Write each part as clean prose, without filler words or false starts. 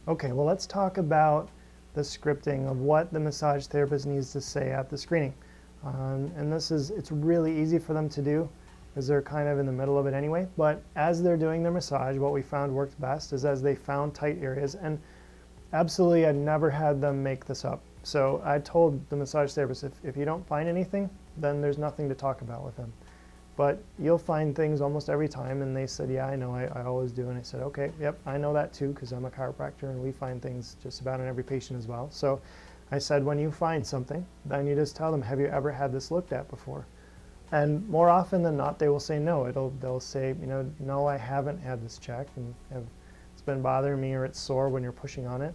Okay, well, let's talk about the scripting of what the massage therapist needs to say at the screening. And it's really easy for them to do because they're kind of in the middle of it anyway. But as they're doing their massage, what we found worked best is as they found tight areas. And absolutely, I never had them make this up. So I told the massage therapist, if you don't find anything, then there's nothing to talk about with them. But you'll find things almost every time. And they said, yeah, I know, I always do. And I said, okay, yep, I know that too, because I'm a chiropractor and we find things just about in every patient as well. So I said, when you find something, then you just tell them, have you ever had this looked at before? And more often than not, they will say no. They'll say, no, I haven't had this checked, and it's been bothering me, or it's sore when you're pushing on it.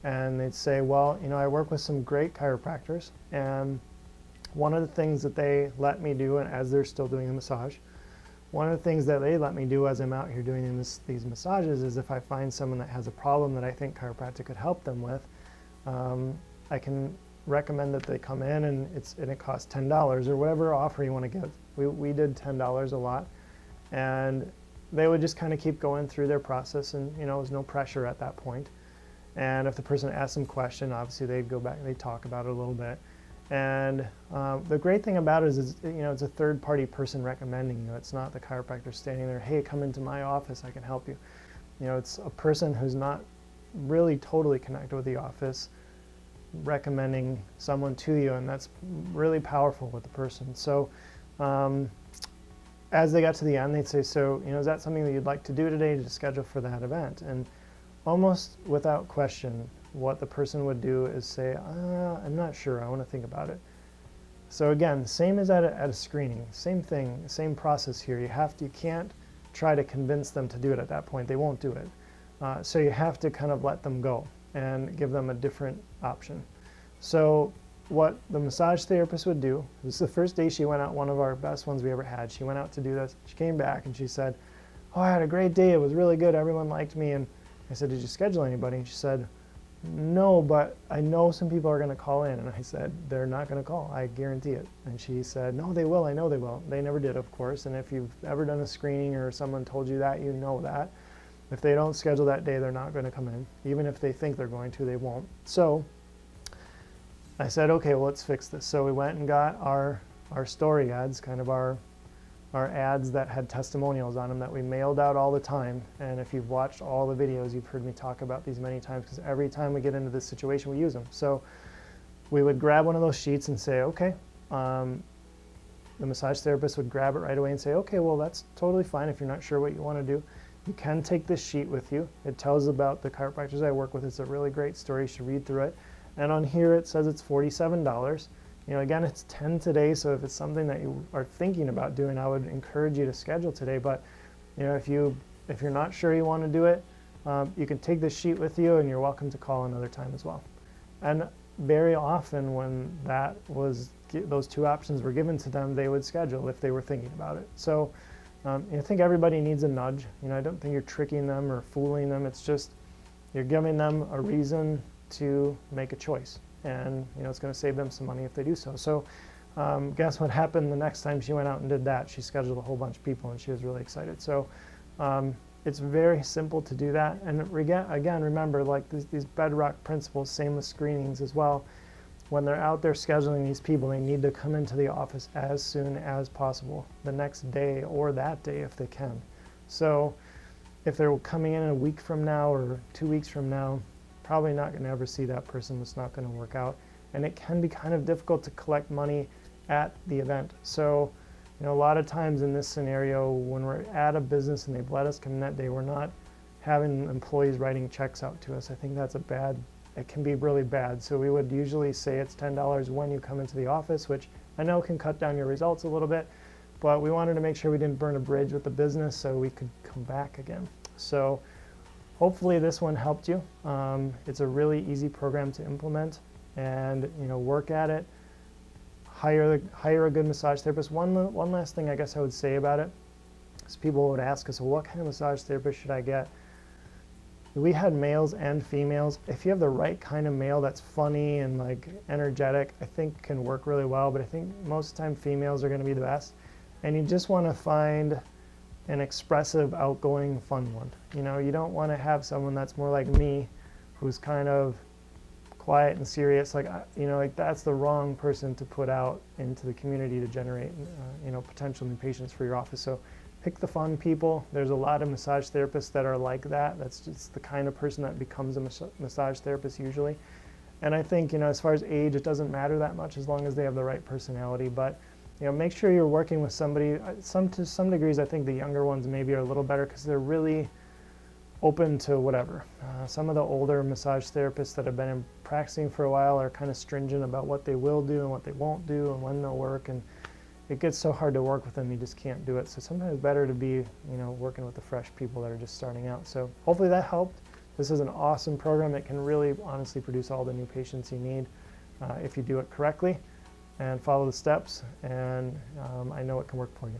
And they'd say, well, I work with some great chiropractors, and one of the things that they let me do, and as they're still doing the massage, one of the things that they let me do as I'm out here doing these massages is if I find someone that has a problem that I think chiropractic could help them with, I can recommend that they come in, and it costs $10 or whatever offer you want to give. We did $10 a lot, and they would just kind of keep going through their process, and there was no pressure at that point. And if the person asked some question, obviously they'd go back and they'd talk about it a little bit. And the great thing about it is it's a third-party person recommending you. It's not the chiropractor standing there, hey, come into my office, I can help you. It's a person who's not really totally connected with the office recommending someone to you, and that's really powerful with the person. So as they got to the end, they'd say, so is that something that you'd like to do today to schedule for that event? And almost without question, what the person would do is say, I'm not sure, I want to think about it. So again, same as at a screening, same thing, same process here. You can't try to convince them to do it at that point. They won't do it. So you have to kind of let them go and give them a different option. So what the massage therapist would do, this is the first day she went out, one of our best ones we ever had. She went out to do this. She came back and she said, oh, I had a great day. It was really good. Everyone liked me. And I said, did you schedule anybody? And she said, no, but I know some people are going to call in. And I said, they're not going to call. I guarantee it. And she said, no, they will. I know they will. They never did, of course. And if you've ever done a screening or someone told you that, you know that. If they don't schedule that day, they're not going to come in. Even if they think they're going to, they won't. So I said, okay, well, let's fix this. So we went and got our story ads, kind of our ads that had testimonials on them that we mailed out all the time. And if you've watched all the videos, you've heard me talk about these many times, because every time we get into this situation, we use them. So we would grab one of those sheets and say, okay, the massage therapist would grab it right away and say, okay, well, that's totally fine. If you're not sure what you want to do, you can take this sheet with you. It tells about the chiropractors I work with. It's a really great story. You should read through it. And on here, it says it's $47. Again, it's 10 today, so if it's something that you are thinking about doing, I would encourage you to schedule today. But if you're not sure you want to do it, you can take this sheet with you, and you're welcome to call another time as well. And very often when those two options were given to them, they would schedule if they were thinking about it. So I think everybody needs a nudge. I don't think you're tricking them or fooling them. It's just you're giving them a reason to make a choice. And it's going to save them some money if they do so. So guess what happened the next time she went out and did that? She scheduled a whole bunch of people, and she was really excited. So it's very simple to do that. And again, remember, like these bedrock principles, same with screenings as well. When they're out there scheduling these people, they need to come into the office as soon as possible, the next day or that day if they can. So if they're coming in a week from now or 2 weeks from now, probably not going to ever see that person. It's not going to work out. And it can be kind of difficult to collect money at the event. So, a lot of times in this scenario, when we're at a business and they've let us come in that day, we're not having employees writing checks out to us. I think it can be really bad. So we would usually say it's $10 when you come into the office, which I know can cut down your results a little bit, but we wanted to make sure we didn't burn a bridge with the business so we could come back again. So hopefully this one helped you. It's a really easy program to implement, and work at it. Hire a good massage therapist. One last thing I guess I would say about it is people would ask us, well, what kind of massage therapist should I get? We had males and females. If you have the right kind of male that's funny and like energetic, I think can work really well. But I think most of the time females are going to be the best. And you just want to find an expressive, outgoing, fun one. You don't want to have someone that's more like me, who's kind of quiet and serious, like, you know, like that's the wrong person to put out into the community to generate, you know, potential new patients for your office. So pick the fun people. There's a lot of massage therapists that are like that. That's just the kind of person that becomes a massage therapist usually. And I think, you know, as far as age, it doesn't matter that much as long as they have the right personality. But, you know, make sure you're working with somebody. To some degrees, I think the younger ones maybe are a little better because they're really open to whatever. Some of the older massage therapists that have been practicing for a while are kind of stringent about what they will do and what they won't do and when they'll work. And it gets so hard to work with them, you just can't do it. So sometimes it's better to be, you know, working with the fresh people that are just starting out. So hopefully that helped. This is an awesome program that can really honestly produce all the new patients you need if you do it correctly and follow the steps, and I know it can work for you.